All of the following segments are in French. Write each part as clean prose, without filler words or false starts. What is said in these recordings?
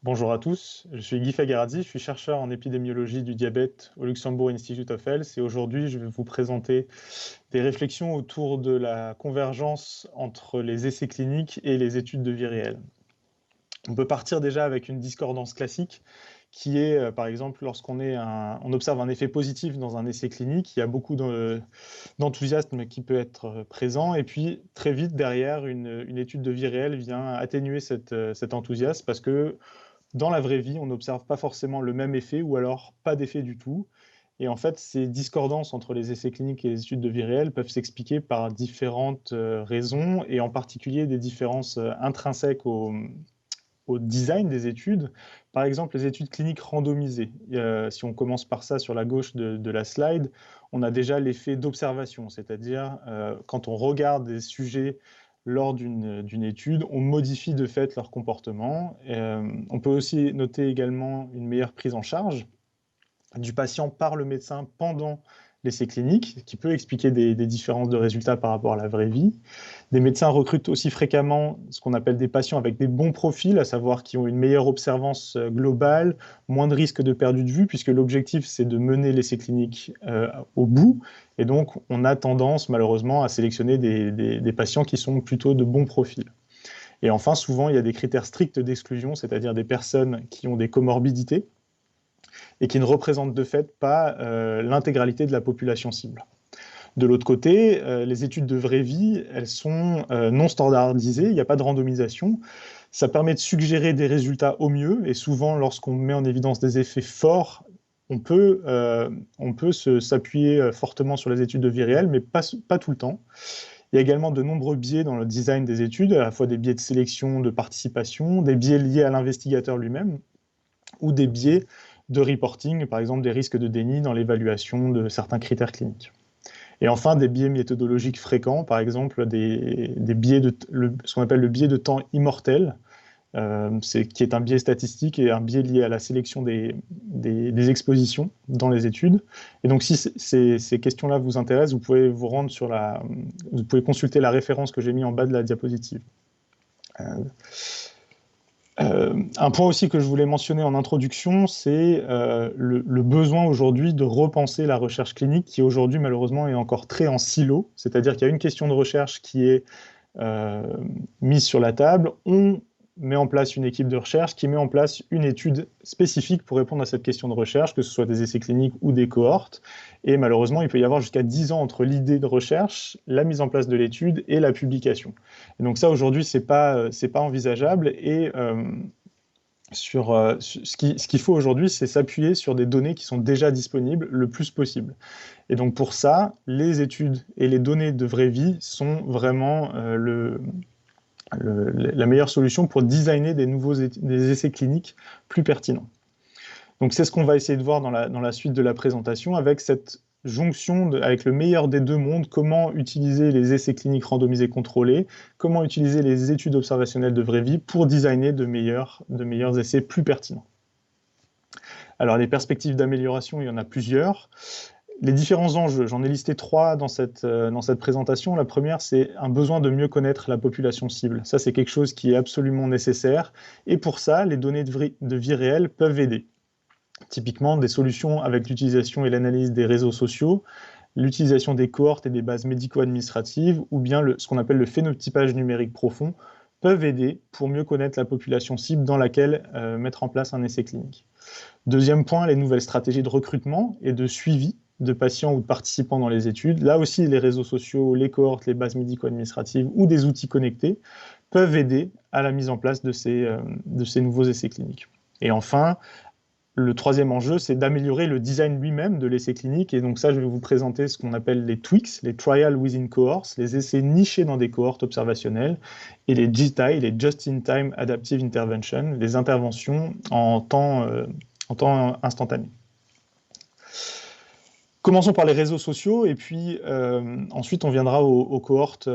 Bonjour à tous, je suis Guy Fagarazzi, je suis chercheur en épidémiologie du diabète au Luxembourg Institute of Health et aujourd'hui je vais vous présenter des réflexions autour de la convergence entre les essais cliniques et les études de vie réelle. On peut partir déjà avec une discordance classique qui est par exemple lorsqu'on on observe un effet positif dans un essai clinique, il y a beaucoup d'enthousiasme qui peut être présent et puis très vite derrière une étude de vie réelle vient atténuer cet enthousiasme parce que dans la vraie vie, on n'observe pas forcément le même effet ou alors pas d'effet du tout. Et en fait, ces discordances entre les essais cliniques et les études de vie réelle peuvent s'expliquer par différentes raisons et en particulier des différences intrinsèques au design des études. Par exemple, les études cliniques randomisées. Si on commence par ça sur la gauche de la slide, on a déjà l'effet d'observation, c'est-à-dire quand on regarde des sujets lors d'une étude, on modifie de fait leur comportement. On peut aussi noter également une meilleure prise en charge du patient par le médecin pendant l'essai clinique, qui peut expliquer des différences de résultats par rapport à la vraie vie. Des médecins recrutent aussi fréquemment ce qu'on appelle des patients avec des bons profils, à savoir qui ont une meilleure observance globale, moins de risques de perdu de vue, puisque l'objectif, c'est de mener l'essai clinique au bout. Et donc, on a tendance, malheureusement, à sélectionner des patients qui sont plutôt de bons profils. Et enfin, souvent, il y a des critères stricts d'exclusion, c'est-à-dire des personnes qui ont des comorbidités, et qui ne représentent de fait pas l'intégralité de la population cible. De l'autre côté, les études de vraie vie, elles sont non standardisées, il n'y a pas de randomisation. Ça permet de suggérer des résultats au mieux, et souvent, lorsqu'on met en évidence des effets forts, on peut s'appuyer fortement sur les études de vie réelle, mais pas tout le temps. Il y a également de nombreux biais dans le design des études, à la fois des biais de sélection, de participation, des biais liés à l'investigateur lui-même, ou des biais de reporting, par exemple des risques de déni dans l'évaluation de certains critères cliniques. Et enfin, des biais méthodologiques fréquents, par exemple des biais ce qu'on appelle le biais de temps immortel, qui est un biais statistique et un biais lié à la sélection des expositions dans les études. Et donc, si ces questions-là vous intéressent, vous pouvez vous pouvez consulter la référence que j'ai mise en bas de la diapositive. Un point aussi que je voulais mentionner en introduction, c'est le besoin aujourd'hui de repenser la recherche clinique qui aujourd'hui malheureusement est encore très en silo, c'est-à-dire qu'il y a une question de recherche qui est mise sur la table, on met en place une équipe de recherche qui met en place une étude spécifique pour répondre à cette question de recherche, que ce soit des essais cliniques ou des cohortes. Et malheureusement, il peut y avoir jusqu'à 10 ans entre l'idée de recherche, la mise en place de l'étude et la publication. Et donc ça, aujourd'hui, c'est pas envisageable. Et ce qu'il faut aujourd'hui, c'est s'appuyer sur des données qui sont déjà disponibles le plus possible. Et donc pour ça, les études et les données de vraie vie sont vraiment la meilleure solution pour designer des essais cliniques plus pertinents. Donc c'est ce qu'on va essayer de voir dans la suite de la présentation avec cette jonction avec le meilleur des deux mondes, comment utiliser les essais cliniques randomisés contrôlés, comment utiliser les études observationnelles de vraie vie pour designer de meilleurs essais plus pertinents. Alors les perspectives d'amélioration, il y en a plusieurs. Les différents enjeux, j'en ai listé 3 dans cette présentation. La première, c'est un besoin de mieux connaître la population cible. Ça, c'est quelque chose qui est absolument nécessaire. Et pour ça, les données de vie réelle peuvent aider. Typiquement, des solutions avec l'utilisation et l'analyse des réseaux sociaux, l'utilisation des cohortes et des bases médico-administratives, ou bien ce qu'on appelle le phénotypage numérique profond, peuvent aider pour mieux connaître la population cible dans laquelle mettre en place un essai clinique. Deuxième point, les nouvelles stratégies de recrutement et de suivi de patients ou de participants dans les études. Là aussi, les réseaux sociaux, les cohortes, les bases médico-administratives ou des outils connectés peuvent aider à la mise en place de ces nouveaux essais cliniques. Et enfin, le troisième enjeu, c'est d'améliorer le design lui-même de l'essai clinique. Et donc ça, je vais vous présenter ce qu'on appelle les TWICs, les Trial Within Cohorts, les essais nichés dans des cohortes observationnelles, et les JTI, les Just-in-Time Adaptive Intervention, les interventions en temps instantané. Commençons par les réseaux sociaux, et puis ensuite on viendra aux cohortes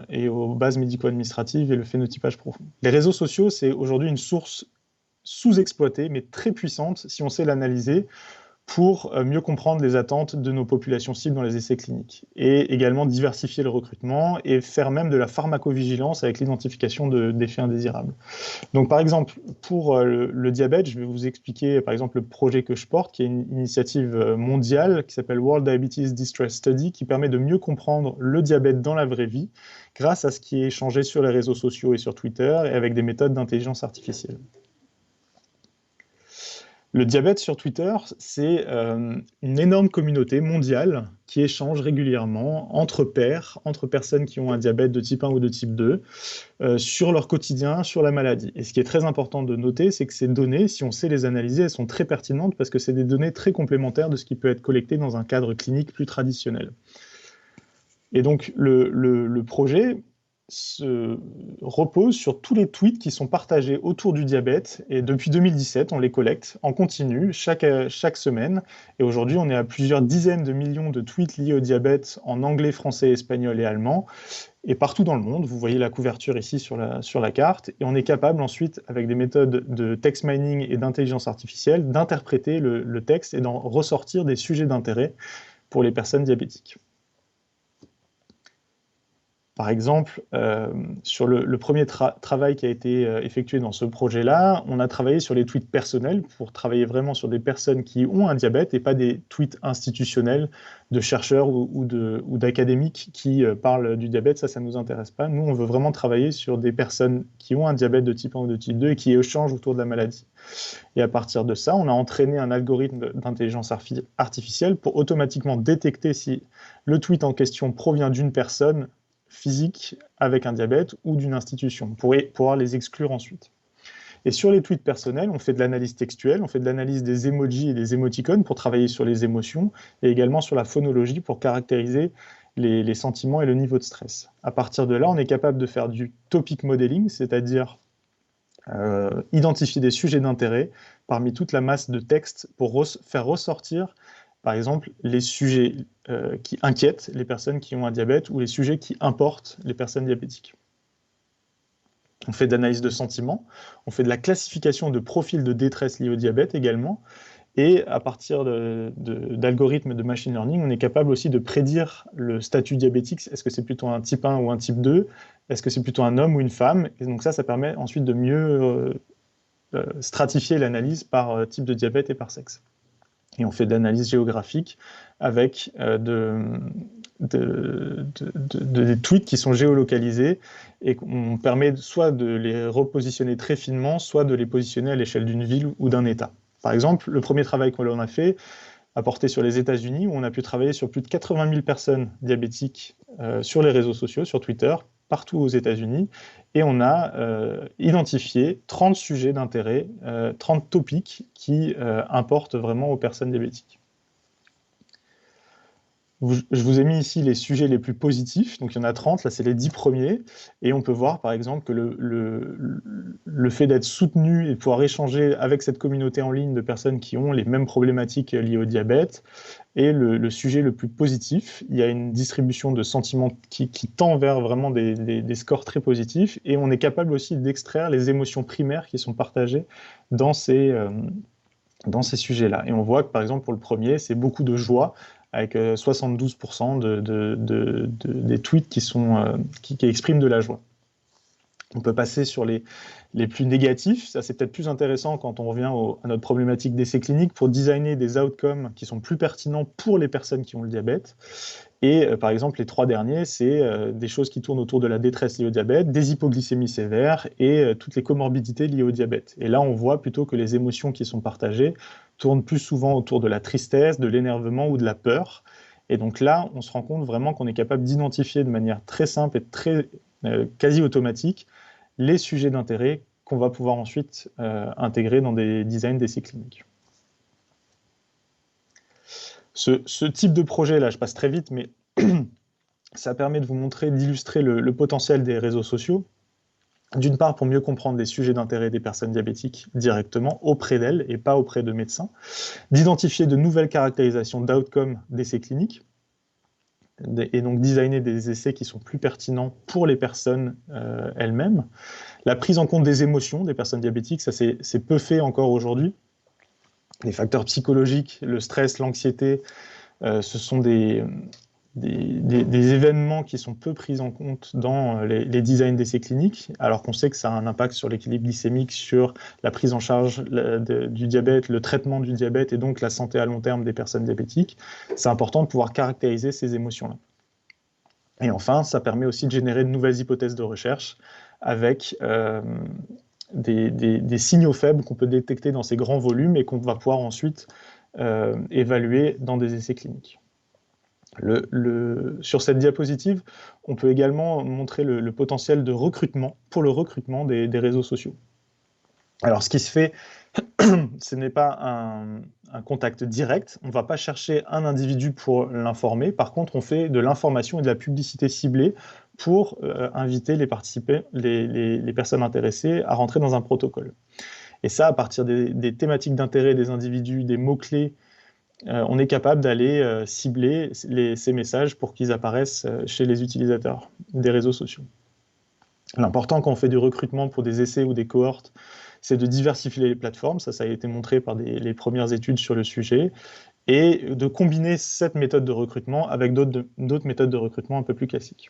et aux bases médico-administratives et le phénotypage profond. Les réseaux sociaux, c'est aujourd'hui une source sous-exploitée, mais très puissante si on sait l'analyser, pour mieux comprendre les attentes de nos populations cibles dans les essais cliniques, et également diversifier le recrutement et faire même de la pharmacovigilance avec l'identification d'effets indésirables. Donc par exemple, pour le diabète, je vais vous expliquer par exemple le projet que je porte, qui est une initiative mondiale qui s'appelle World Diabetes Distress Study, qui permet de mieux comprendre le diabète dans la vraie vie grâce à ce qui est échangé sur les réseaux sociaux et sur Twitter et avec des méthodes d'intelligence artificielle. Le diabète sur Twitter, c'est une énorme communauté mondiale qui échange régulièrement entre pairs, entre personnes qui ont un diabète de type 1 ou de type 2, sur leur quotidien, sur la maladie. Et ce qui est très important de noter, c'est que ces données, si on sait les analyser, elles sont très pertinentes parce que c'est des données très complémentaires de ce qui peut être collecté dans un cadre clinique plus traditionnel. Et donc le projet se repose sur tous les tweets qui sont partagés autour du diabète, et depuis 2017, on les collecte en continu chaque semaine, et aujourd'hui on est à plusieurs dizaines de millions de tweets liés au diabète en anglais, français, espagnol et allemand, et partout dans le monde. Vous voyez la couverture ici sur la carte, et on est capable ensuite, avec des méthodes de text mining et d'intelligence artificielle, d'interpréter le texte et d'en ressortir des sujets d'intérêt pour les personnes diabétiques. Par exemple, sur le premier travail qui a été effectué dans ce projet-là, on a travaillé sur les tweets personnels pour travailler vraiment sur des personnes qui ont un diabète et pas des tweets institutionnels de chercheurs ou d'académiques qui parlent du diabète. Ça ne nous intéresse pas. Nous, on veut vraiment travailler sur des personnes qui ont un diabète de type 1 ou de type 2 et qui échangent autour de la maladie. Et à partir de ça, on a entraîné un algorithme d'intelligence artificielle pour automatiquement détecter si le tweet en question provient d'une personne physique avec un diabète ou d'une institution, pour pouvoir les exclure ensuite. Et sur les tweets personnels, on fait de l'analyse textuelle, on fait de l'analyse des emojis et des émoticônes pour travailler sur les émotions, et également sur la phonologie pour caractériser les sentiments et le niveau de stress. À partir de là, on est capable de faire du topic modeling, c'est-à-dire identifier des sujets d'intérêt parmi toute la masse de textes pour faire ressortir par exemple, les sujets qui inquiètent les personnes qui ont un diabète ou les sujets qui importent les personnes diabétiques. On fait de l'analyse de sentiments, on fait de la classification de profils de détresse liés au diabète également, et à partir d'algorithmes de machine learning, on est capable aussi de prédire le statut diabétique. Est-ce que c'est plutôt un type 1 ou un type 2? Est-ce que c'est plutôt un homme ou une femme? Et donc ça permet ensuite de mieux stratifier l'analyse par type de diabète et par sexe. Et on fait de l'analyse géographique avec des tweets qui sont géolocalisés, et on permet soit de les repositionner très finement, soit de les positionner à l'échelle d'une ville ou d'un État. Par exemple, le premier travail qu'on a fait a porté sur les États-Unis, où on a pu travailler sur plus de 80 000 personnes diabétiques sur les réseaux sociaux, sur Twitter, partout aux États-Unis, et on a identifié 30 sujets d'intérêt, 30 topics qui importent vraiment aux personnes diabétiques. Je vous ai mis ici les sujets les plus positifs, donc il y en a 30, là c'est les 10 premiers, et on peut voir par exemple que le fait d'être soutenu et de pouvoir échanger avec cette communauté en ligne de personnes qui ont les mêmes problématiques liées au diabète est le sujet le plus positif. Il y a une distribution de sentiments qui tend vers vraiment des scores très positifs, et on est capable aussi d'extraire les émotions primaires qui sont partagées dans ces sujets-là. Et on voit que par exemple pour le premier, c'est beaucoup de joie, avec 72% des tweets qui expriment de la joie. On peut passer sur les plus négatifs. Ça, c'est peut-être plus intéressant quand on revient à notre problématique d'essai clinique pour designer des outcomes qui sont plus pertinents pour les personnes qui ont le diabète. Et par exemple, les 3 derniers, c'est des choses qui tournent autour de la détresse liée au diabète, des hypoglycémies sévères et toutes les comorbidités liées au diabète. Et là, on voit plutôt que les émotions qui sont partagées tournent plus souvent autour de la tristesse, de l'énervement ou de la peur. Et donc là, on se rend compte vraiment qu'on est capable d'identifier de manière très simple et très quasi automatique les sujets d'intérêt qu'on va pouvoir ensuite intégrer dans des designs d'essais cliniques. Ce type de projet-là, je passe très vite, mais ça permet de vous montrer, d'illustrer le potentiel des réseaux sociaux. D'une part, pour mieux comprendre les sujets d'intérêt des personnes diabétiques directement auprès d'elles et pas auprès de médecins, d'identifier de nouvelles caractérisations d'outcomes d'essais cliniques, et donc designer des essais qui sont plus pertinents pour les personnes elles-mêmes. La prise en compte des émotions des personnes diabétiques, ça c'est peu fait encore aujourd'hui. les facteurs psychologiques, le stress, l'anxiété, ce sont des événements qui sont peu pris en compte dans les designs d'essais cliniques, alors qu'on sait que ça a un impact sur l'équilibre glycémique, sur la prise en charge du diabète, le traitement du diabète et donc la santé à long terme des personnes diabétiques. C'est important de pouvoir caractériser ces émotions-là. Et enfin, ça permet aussi de générer de nouvelles hypothèses de recherche avec des signaux faibles qu'on peut détecter dans ces grands volumes et qu'on va pouvoir ensuite évaluer dans des essais cliniques. Sur cette diapositive, on peut également montrer le potentiel de recrutement pour le recrutement des réseaux sociaux. Alors, ce qui se fait, ce n'est pas un contact direct. On ne va pas chercher un individu pour l'informer. Par contre, on fait de l'information et de la publicité ciblée pour inviter les personnes intéressées à rentrer dans un protocole. Et ça, à partir des thématiques d'intérêt des individus, des mots-clés, on est capable d'aller cibler ces messages pour qu'ils apparaissent chez les utilisateurs des réseaux sociaux. L'important quand on fait du recrutement pour des essais ou des cohortes, c'est de diversifier les plateformes, ça a été montré par les premières études sur le sujet, et de combiner cette méthode de recrutement avec d'autres méthodes de recrutement un peu plus classiques.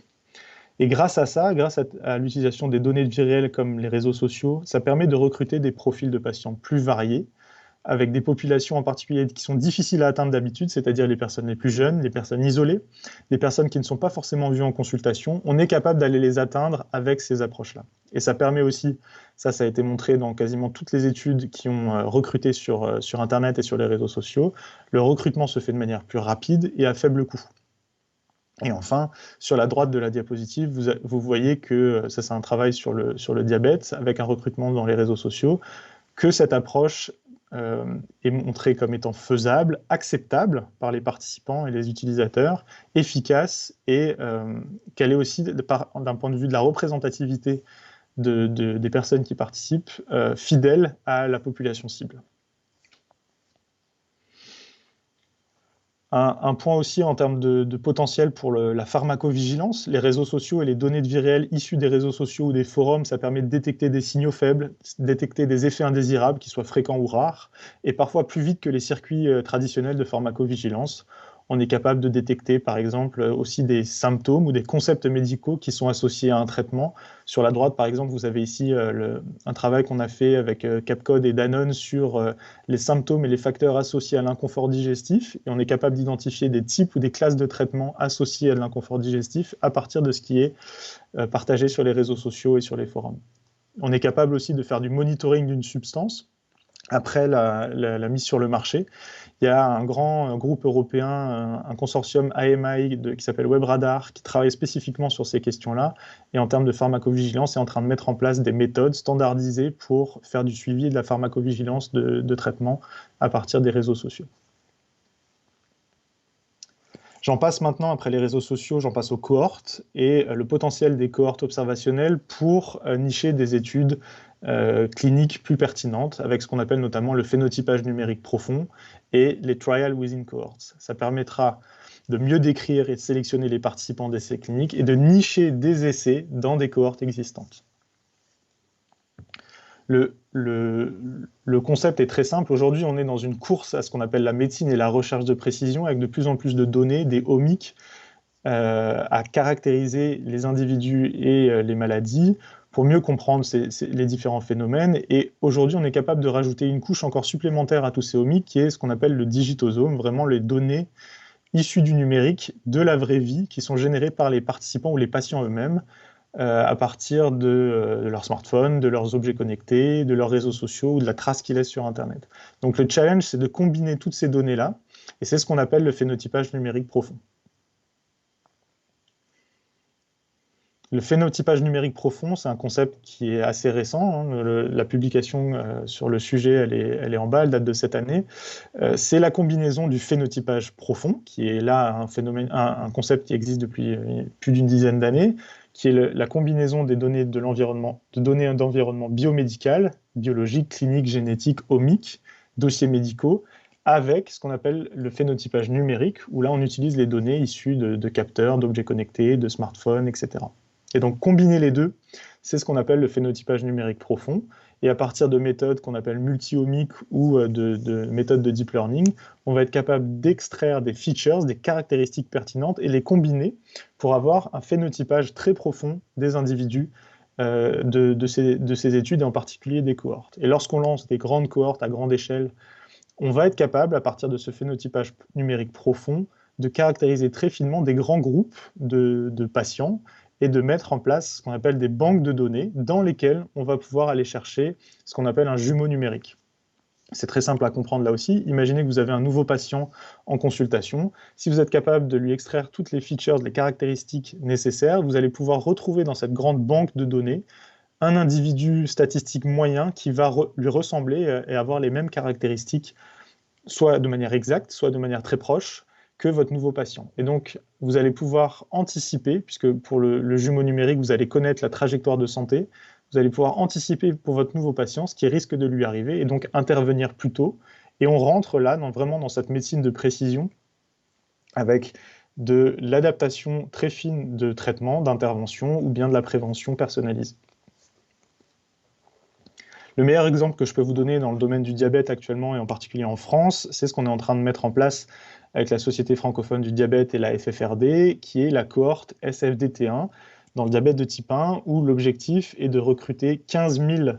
Et grâce à ça, grâce à l'utilisation des données visuelles comme les réseaux sociaux, ça permet de recruter des profils de patients plus variés, avec des populations en particulier qui sont difficiles à atteindre d'habitude, c'est-à-dire les personnes les plus jeunes, les personnes isolées, les personnes qui ne sont pas forcément vues en consultation. On est capable d'aller les atteindre avec ces approches-là. Et ça permet aussi, ça a été montré dans quasiment toutes les études qui ont recruté sur Internet et sur les réseaux sociaux, le recrutement se fait de manière plus rapide et à faible coût. Et enfin, sur la droite de la diapositive, vous voyez que ça c'est un travail sur le diabète, avec un recrutement dans les réseaux sociaux, que cette approche est montrée comme étant faisable, acceptable par les participants et les utilisateurs, efficace, et qu'elle est aussi, d'un point de vue de la représentativité des personnes qui participent, fidèle à la population cible. Un point aussi en termes de potentiel pour la pharmacovigilance, les réseaux sociaux et les données de vie réelle issues des réseaux sociaux ou des forums, ça permet de détecter des signaux faibles, détecter des effets indésirables, qu'ils soient fréquents ou rares, et parfois plus vite que les circuits traditionnels de pharmacovigilance. On est capable de détecter, par exemple, aussi des symptômes ou des concepts médicaux qui sont associés à un traitement. Sur la droite, par exemple, vous avez ici un travail qu'on a fait avec Capcode et Danone sur les symptômes et les facteurs associés à l'inconfort digestif. Et on est capable d'identifier des types ou des classes de traitements associés à l'inconfort digestif à partir de ce qui est partagé sur les réseaux sociaux et sur les forums. On est capable aussi de faire du monitoring d'une substance après la mise sur le marché. Il y a un grand groupe européen, un consortium AMI qui s'appelle WebRadar, qui travaille spécifiquement sur ces questions-là, et en termes de pharmacovigilance, est en train de mettre en place des méthodes standardisées pour faire du suivi de la pharmacovigilance de traitement à partir des réseaux sociaux. J'en passe maintenant, après les réseaux sociaux, j'en passe aux cohortes, et le potentiel des cohortes observationnelles pour nicher des études cliniques plus pertinentes, avec ce qu'on appelle notamment le phénotypage numérique profond et les trial within cohorts. Ça permettra de mieux décrire et de sélectionner les participants d'essais cliniques et de nicher des essais dans des cohortes existantes. Le concept est très simple. Aujourd'hui, on est dans une course à ce qu'on appelle la médecine et la recherche de précision, avec de plus en plus de données, des omics, à caractériser les individus et les maladies pour mieux comprendre les différents phénomènes. Et aujourd'hui, on est capable de rajouter une couche encore supplémentaire à tous ces omics, qui est ce qu'on appelle le digitosome, vraiment les données issues du numérique, de la vraie vie, qui sont générées par les participants ou les patients eux-mêmes, à partir de leur smartphone, de leurs objets connectés, de leurs réseaux sociaux ou de la trace qu'ils laissent sur Internet. Donc le challenge, c'est de combiner toutes ces données-là, et c'est ce qu'on appelle le phénotypage numérique profond. Le phénotypage numérique profond, c'est un concept qui est assez récent. Hein. La publication sur le sujet, elle est en bas, elle date de cette année. C'est la combinaison du phénotypage profond, qui est là un concept qui existe depuis plus d'une dizaine d'années, qui est la combinaison des données de l'environnement, de données d'environnement biomédical, biologique, clinique, génétique, omique, dossiers médicaux, avec ce qu'on appelle le phénotypage numérique, où là on utilise les données issues de capteurs, d'objets connectés, de smartphones, etc. Et donc combiner les deux, c'est ce qu'on appelle le phénotypage numérique profond. Et à partir de méthodes qu'on appelle multi-omiques ou de méthodes de deep learning, on va être capable d'extraire des features, des caractéristiques pertinentes et les combiner pour avoir un phénotypage très profond des individus de ces études, et en particulier des cohortes. Et lorsqu'on lance des grandes cohortes à grande échelle, on va être capable, à partir de ce phénotypage numérique profond, de caractériser très finement des grands groupes de patients et de mettre en place ce qu'on appelle des banques de données dans lesquelles on va pouvoir aller chercher ce qu'on appelle un jumeau numérique. C'est très simple à comprendre là aussi. Imaginez que vous avez un nouveau patient en consultation. Si vous êtes capable de lui extraire toutes les features, les caractéristiques nécessaires, vous allez pouvoir retrouver dans cette grande banque de données un individu statistique moyen qui va lui ressembler et avoir les mêmes caractéristiques, soit de manière exacte, soit de manière très proche, que votre nouveau patient. Et donc, vous allez pouvoir anticiper, puisque pour le jumeau numérique, vous allez connaître la trajectoire de santé, vous allez pouvoir anticiper pour votre nouveau patient ce qui risque de lui arriver et donc intervenir plus tôt. Et on rentre là vraiment dans cette médecine de précision avec de l'adaptation très fine de traitement, d'intervention ou bien de la prévention personnalisée. Le meilleur exemple que je peux vous donner dans le domaine du diabète actuellement, et en particulier en France, c'est ce qu'on est en train de mettre en place avec la Société francophone du diabète et la FFRD, qui est la cohorte SFDT1 dans le diabète de type 1, où l'objectif est de recruter 15 000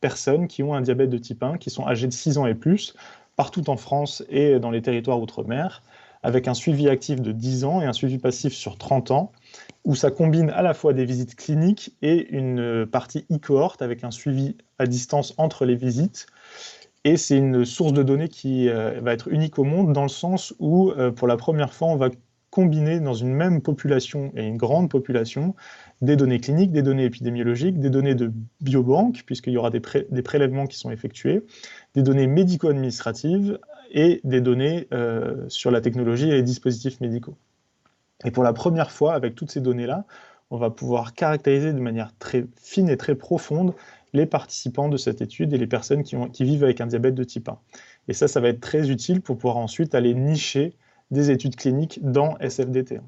personnes qui ont un diabète de type 1, qui sont âgées de 6 ans et plus, partout en France et dans les territoires outre-mer, avec un suivi actif de 10 ans et un suivi passif sur 30 ans, où ça combine à la fois des visites cliniques et une partie e-cohorte avec un suivi à distance entre les visites. Et c'est une source de données qui va être unique au monde dans le sens où, pour la première fois, on va combiner dans une même population, et une grande population, des données cliniques, des données épidémiologiques, des données de biobanque, puisqu'il y aura des prélèvements qui sont effectués, des données médico-administratives et des données sur la technologie et les dispositifs médicaux. Et pour la première fois, avec toutes ces données-là, on va pouvoir caractériser de manière très fine et très profonde les participants de cette étude et les personnes qui vivent avec un diabète de type 1. Et ça va être très utile pour pouvoir ensuite aller nicher des études cliniques dans SFDT1.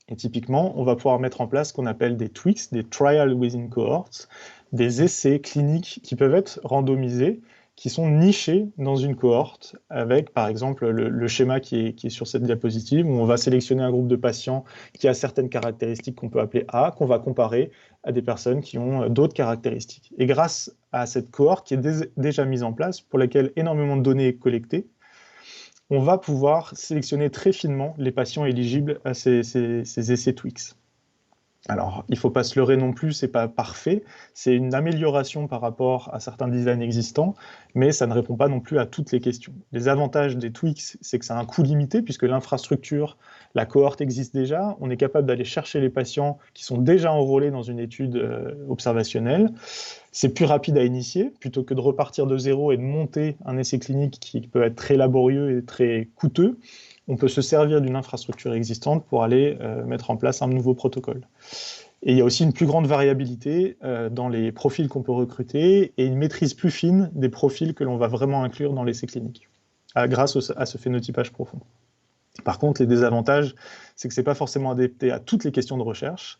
Et typiquement, on va pouvoir mettre en place ce qu'on appelle des TWICs, des Trial Within Cohorts, des essais cliniques qui peuvent être randomisés, qui sont nichés dans une cohorte avec, par exemple, le schéma qui est sur cette diapositive, où on va sélectionner un groupe de patients qui a certaines caractéristiques qu'on peut appeler A, qu'on va comparer à des personnes qui ont d'autres caractéristiques. Et grâce à cette cohorte qui est déjà mise en place, pour laquelle énormément de données est collectées, on va pouvoir sélectionner très finement les patients éligibles à ces essais TWICs. Alors, il ne faut pas se leurrer non plus, ce n'est pas parfait, c'est une amélioration par rapport à certains designs existants, mais ça ne répond pas non plus à toutes les questions. Les avantages des TWICs, c'est que ça a un coût limité, puisque l'infrastructure, la cohorte existe déjà, on est capable d'aller chercher les patients qui sont déjà enrôlés dans une étude observationnelle, c'est plus rapide à initier, plutôt que de repartir de zéro et de monter un essai clinique qui peut être très laborieux et très coûteux. On peut se servir d'une infrastructure existante pour aller mettre en place un nouveau protocole. Et il y a aussi une plus grande variabilité dans les profils qu'on peut recruter et une maîtrise plus fine des profils que l'on va vraiment inclure dans l'essai clinique, grâce à ce phénotypage profond. Par contre, les désavantages, c'est que ce n'est pas forcément adapté à toutes les questions de recherche.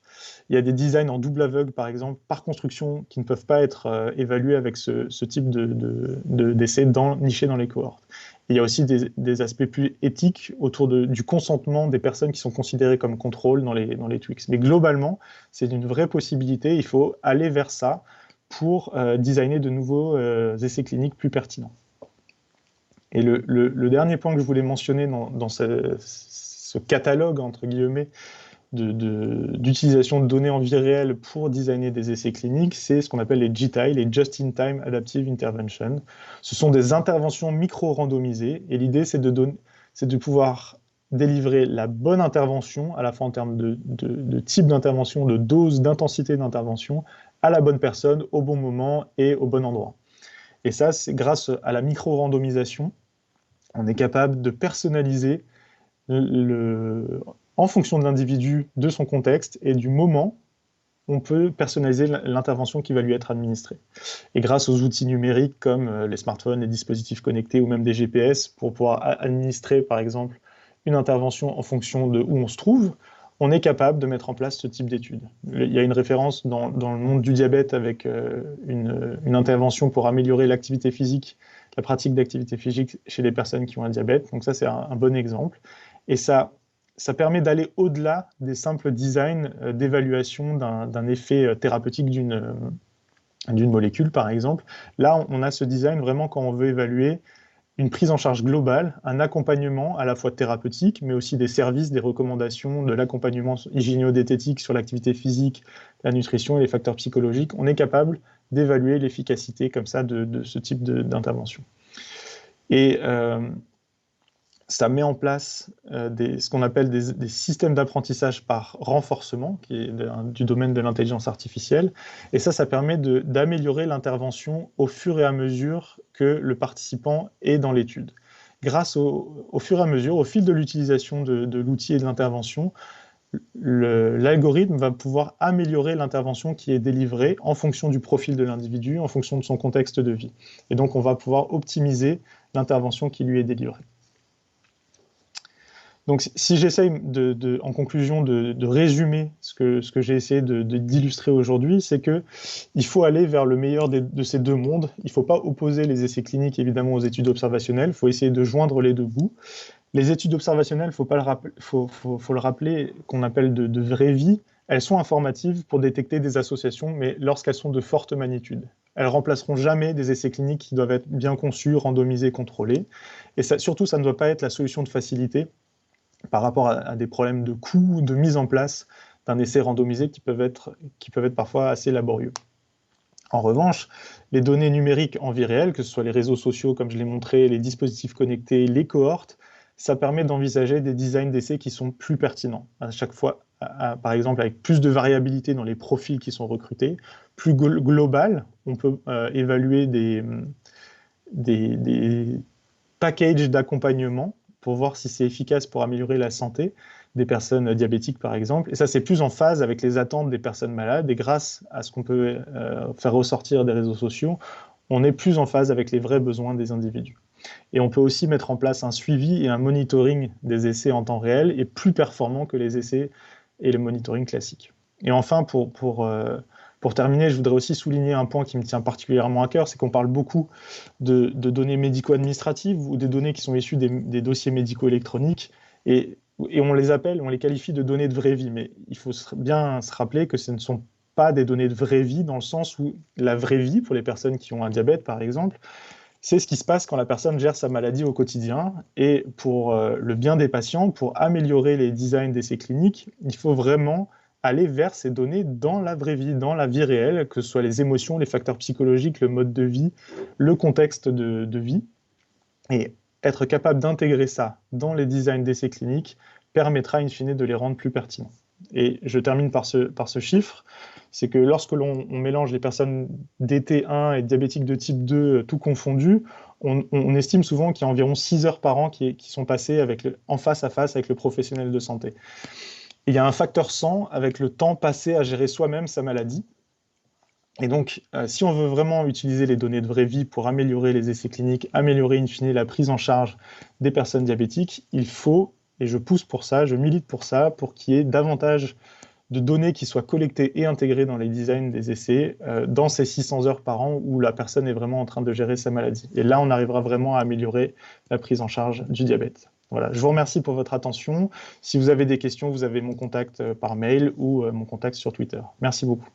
Il y a des designs en double aveugle, par exemple, par construction, qui ne peuvent pas être évalués avec ce type d'essai niché dans les cohortes. Il y a aussi des aspects plus éthiques autour du consentement des personnes qui sont considérées comme contrôle dans les TWICs. Mais globalement, c'est une vraie possibilité. Il faut aller vers ça pour designer de nouveaux essais cliniques plus pertinents. Et le dernier point que je voulais mentionner dans ce catalogue, entre guillemets, d'utilisation de données en vie réelle pour designer des essais cliniques, c'est ce qu'on appelle les JTI, les Just-in-Time Adaptive Intervention. Ce sont des interventions micro-randomisées, et l'idée, c'est de pouvoir délivrer la bonne intervention, à la fois en termes de type d'intervention, de dose, d'intensité d'intervention, à la bonne personne, au bon moment et au bon endroit. Et ça, c'est grâce à la micro-randomisation, on est capable de personnaliser en fonction de l'individu, de son contexte et du moment, on peut personnaliser l'intervention qui va lui être administrée. Et grâce aux outils numériques comme les smartphones, les dispositifs connectés ou même des GPS, pour pouvoir administrer par exemple une intervention en fonction de où on se trouve, on est capable de mettre en place ce type d'études. Il y a une référence dans le monde du diabète avec une intervention pour améliorer l'activité physique, la pratique d'activité physique chez les personnes qui ont un diabète. Donc ça, c'est un bon exemple. Et ça permet d'aller au-delà des simples designs d'évaluation d'un effet thérapeutique d'une molécule, par exemple. Là, on a ce design vraiment quand on veut évaluer une prise en charge globale, un accompagnement à la fois thérapeutique, mais aussi des services, des recommandations, de l'accompagnement hygiéno-diététique sur l'activité physique, la nutrition et les facteurs psychologiques. On est capable d'évaluer l'efficacité comme ça de ce type d'intervention. Et ça met en place ce qu'on appelle des systèmes d'apprentissage par renforcement, qui est du domaine de l'intelligence artificielle. Et ça permet d'améliorer l'intervention au fur et à mesure que le participant est dans l'étude. Grâce au fur et à mesure, au fil de l'utilisation de l'outil et de l'intervention, l'algorithme va pouvoir améliorer l'intervention qui est délivrée en fonction du profil de l'individu, en fonction de son contexte de vie. Et donc, on va pouvoir optimiser l'intervention qui lui est délivrée. Donc, si j'essaye, en conclusion, de résumer ce que j'ai essayé d'illustrer aujourd'hui, c'est qu'il faut aller vers le meilleur de ces deux mondes. Il ne faut pas opposer les essais cliniques, évidemment, aux études observationnelles. Il faut essayer de joindre les deux bouts. Les études observationnelles, faut le rappeler, qu'on appelle de vraie vie, elles sont informatives pour détecter des associations, mais lorsqu'elles sont de forte magnitude. Elles ne remplaceront jamais des essais cliniques qui doivent être bien conçus, randomisés, contrôlés. Et surtout, ça ne doit pas être la solution de facilité par rapport à des problèmes de coût, de mise en place d'un essai randomisé qui peuvent être parfois assez laborieux. En revanche, les données numériques en vie réelle, que ce soit les réseaux sociaux, comme je l'ai montré, les dispositifs connectés, les cohortes, ça permet d'envisager des designs d'essais qui sont plus pertinents. À chaque fois, par exemple, avec plus de variabilité dans les profils qui sont recrutés, plus global, on peut évaluer des packages d'accompagnement pour voir si c'est efficace pour améliorer la santé des personnes diabétiques, par exemple. Et ça, c'est plus en phase avec les attentes des personnes malades. Et grâce à ce qu'on peut faire ressortir des réseaux sociaux, on est plus en phase avec les vrais besoins des individus. Et on peut aussi mettre en place un suivi et un monitoring des essais en temps réel et plus performant que les essais et le monitoring classique. Et enfin, pour terminer, je voudrais aussi souligner un point qui me tient particulièrement à cœur, c'est qu'on parle beaucoup de données médico-administratives ou des données qui sont issues des dossiers médicaux électroniques, et on les qualifie de données de vraie vie, mais il faut bien se rappeler que ce ne sont pas des données de vraie vie dans le sens où la vraie vie, pour les personnes qui ont un diabète par exemple, c'est ce qui se passe quand la personne gère sa maladie au quotidien. Et pour le bien des patients, pour améliorer les designs d'essais cliniques, il faut vraiment aller vers ces données dans la vraie vie, dans la vie réelle, que ce soit les émotions, les facteurs psychologiques, le mode de vie, le contexte de vie. Et être capable d'intégrer ça dans les designs d'essais cliniques permettra in fine de les rendre plus pertinents. Et je termine par ce chiffre, c'est que lorsque l'on mélange les personnes DT1 et diabétiques de type 2 tout confondus, on estime souvent qu'il y a environ 6 heures par an qui sont passées en face à face avec le professionnel de santé. Et il y a un facteur 100 avec le temps passé à gérer soi-même sa maladie. Et donc, si on veut vraiment utiliser les données de vraie vie pour améliorer les essais cliniques, améliorer in fine la prise en charge des personnes diabétiques, il faut, et je pousse pour ça, je milite pour ça, pour qu'il y ait davantage de données qui soient collectées et intégrées dans les designs des essais dans ces 600 heures par an où la personne est vraiment en train de gérer sa maladie. Et là, on arrivera vraiment à améliorer la prise en charge du diabète. Voilà, je vous remercie pour votre attention. Si vous avez des questions, vous avez mon contact par mail ou mon contact sur Twitter. Merci beaucoup.